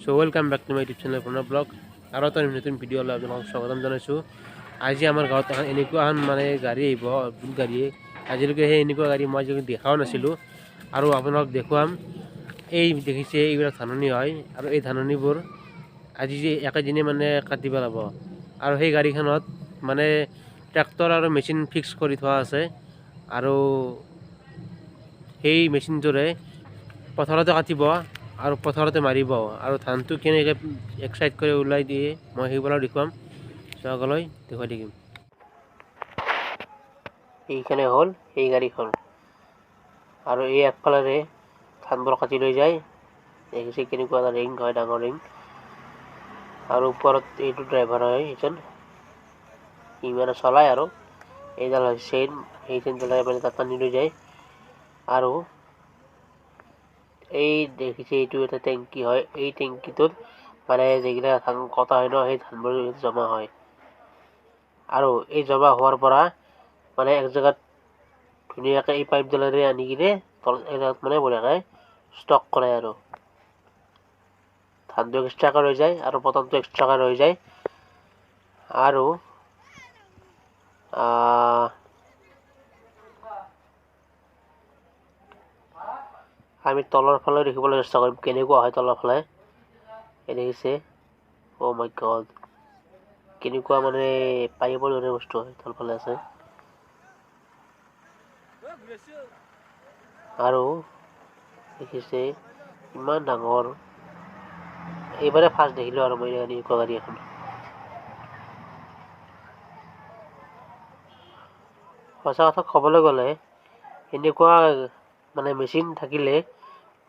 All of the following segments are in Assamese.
So welcome back to my YouTube channel পুনৰ ব্লগ আৰু এটা নতুন ভিডিঅ'লৈ আপোনালোকক স্বাগতম জনাইছোঁ। আজি আমাৰ গাঁৱত এনেকুৱা এখন মানে গাড়ী আহিব, বহুত গাড়ী। আজিলৈকে সেই এনেকুৱা গাড়ী মই যদি দেখাও নাছিলোঁ আৰু আপোনালোকক দেখুৱাম। এই দেখিছে এইবিলাক ধাননি হয় আৰু এই ধাননিবোৰ আজি যে একেদিনে মানে কাটি পেলাব আৰু সেই গাড়ীখনত মানে ট্ৰেক্টৰ আৰু মেচিন ফিক্স কৰি থোৱা আছে আৰু সেই মেচিনটোৰে পথাৰতে কাটিব আৰু পথাৰতে মাৰিব আৰু ধানটো কেনেকৈ এক সাইড কৰি ওলাই দিয়ে মই সেইবিলাক দেখুৱাম। আগলৈ দেখুৱাই থাকিম। এইখানে হ'ল এই গাড়ীখন আৰু এই একফালেৰে ধানবোৰ কাটি লৈ যায়। দেখিছে কেনেকুৱা এটা ৰিং হয়, ডাঙৰ ৰিং, আৰু ওপৰত এইটো ড্ৰাইভাৰ হয়, এইজন ই মানে চলায় আৰু এইডাল হয় চেইন, সেই চেইনডালে মানে তাত টানি লৈ যায়। আৰু এই দেখিছে এইটো এটা টেংকি হয়, এই টেংকিটোত মানে যিকেইটা ধান কটা হয় ন, সেই ধানবোৰ জমা হয় আৰু এই জমা হোৱাৰ পৰা মানে এক জেগাত ধুনীয়াকৈ এই পাইপডালেৰে আনি কিনে জেগাত মানে বঢ়িয়াকৈ ষ্টক কৰে আৰু ধানটো এক্সট্ৰাকৈ ৰৈ যায় আৰু পটানটো এক্সট্ৰাকৈ ৰৈ যায়। আৰু আমি তলৰ ফালে দেখিবলৈ চেষ্টা কৰিম কেনেকুৱা হয় তলৰ ফালে। এই দেখিছে, অ' মাই গড, কেনেকুৱা মানে পাইপৰ দৰে বস্তু হয় তলৰ ফালে আছে। আৰু দেখিছে ইমান ডাঙৰ, এইবাৰে ফাৰ্ষ্ট দেখিলোঁ আৰু মই এনেকুৱা গাড়ী এখন। সঁচা কথা ক'বলৈ গ'লে এনেকুৱা মানে মেচিন থাকিলে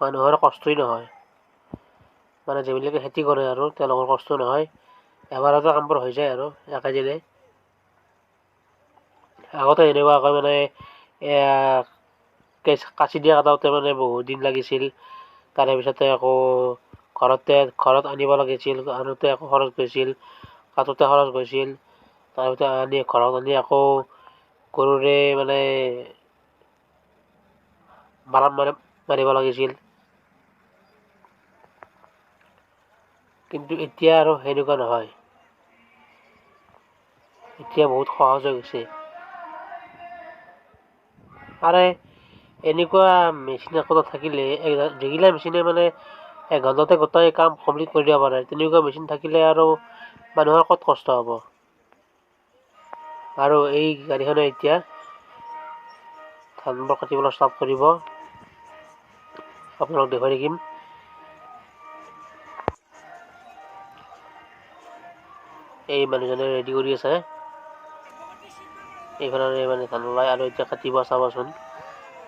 মানুহৰ কষ্টই নহয়। মানে যিবিলাকে খেতি কৰে আৰু তেওঁলোকৰ কষ্ট নহয়, এবাৰতে কামবোৰ হৈ যায় আৰু একেদিনে। আগতে এনেকুৱাকৈ মানে কাচি দিয়া কাটাওতে মানে বহুত দিন লাগিছিল। তাৰে পিছতে আকৌ ঘৰত আনিব লাগিছিল, আনোতে আকৌ খৰচ গৈছিল, কাটোতে খৰচ গৈছিল, তাৰপিছত আনি ঘৰত আনি আকৌ গৰুৰে মানে মাৰিব লাগিছিল। কিন্তু এতিয়া আৰু সেনেকুৱা নহয়, এতিয়া বহুত সহজ হৈ গৈছে। আৰে এনেকুৱা মেচিন একোটা থাকিলে, যিগিলা মেচিনে মানে এঘণ্টাতে গোটেই কাম কমপ্লিট কৰি দিব পাৰে, তেনেকুৱা মেচিন থাকিলে আৰু মানুহৰ ক'ত কষ্ট হ'ব। আৰু এই গাড়ীখনে এতিয়া ধানবোৰ কাটিবলৈ ষ্টাৰ্ট কৰিব, আপোনালোকক দেখুৱাই থাকিম। এই মানুহজনে ৰেডি কৰি আছে, এইফালে মানে ধান ওলাই আৰু এতিয়া কাটিব, চাবচোন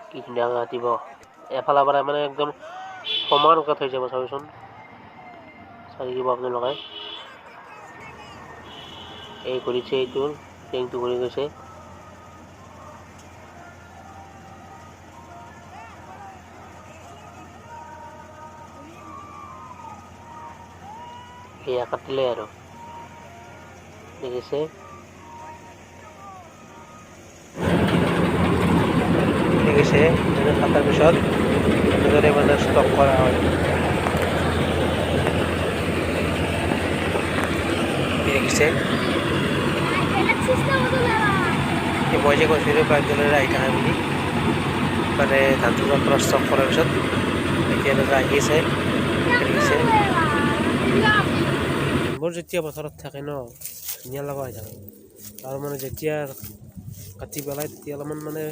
কি ধুনীয়াকৈ কাটিব। এফালৰ পৰা মানে একদম সমানকৈ থৈ যাব, চাবচোন চাই দিব আপোনালোকে। এই কৰিছে, এইটোৰ টেংটো কৰি গৈছে। এয়া কাটিলে আৰু দেখিছে, দেখিছে কাটাৰ পিছত এনেদৰে মানে ষ্টক কৰা হয়। দেখিছে, মই যে কৈছিলোঁ পাইপডালেৰে আহি থাকে বুলি, মানে ধানটো পৰা ষ্টক কৰাৰ পিছত এতিয়া এনেকৈ আহি আছে। দেখিছে, ধানবোৰ যেতিয়া পথাৰত থাকে ন, ধুনীয়া লগা হৈ থাকে, আৰু মানে যেতিয়া কাটি পেলাই তেতিয়া অলপমান মানে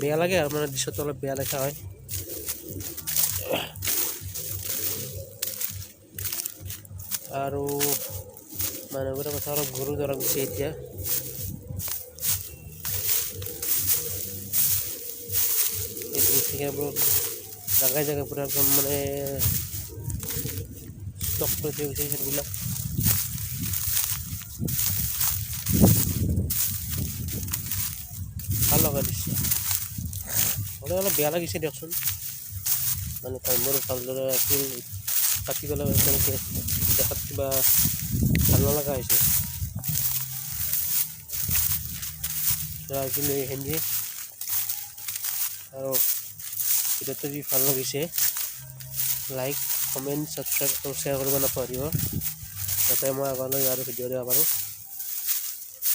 বেয়া লাগে আৰু মানে দৃশ্যটো অলপ বেয়া দেখা হয়। আৰু মানুহবোৰে পথাৰত গৰু ধৰা গৈছে এতিয়া। জাগাই জাগাই পুৰা একদম মানে ষ্টক কৰি থৈ গৈছে সেইবিলাক। ভাল লগা দৃশ্য, হ'লেও অলপ বেয়া লাগিছে দিয়কচোন, মানে ধানবোৰ ভালদৰে আছিল, কাটি পেলাই তেনেকৈ দেখাত কিবা ভাল নলগা হৈছে। আজিলৈ এইখিনিয়ে, আৰু ভিডিঅ'টো যদি ভাল লাগিছে লাইক কমেণ্ট ছাবস্ক্ৰাইব আৰু শ্বেয়াৰ কৰিব নাপাহৰিব যাতে মই আগলৈ আৰু ভিডিঅ' দিব পাৰোঁ।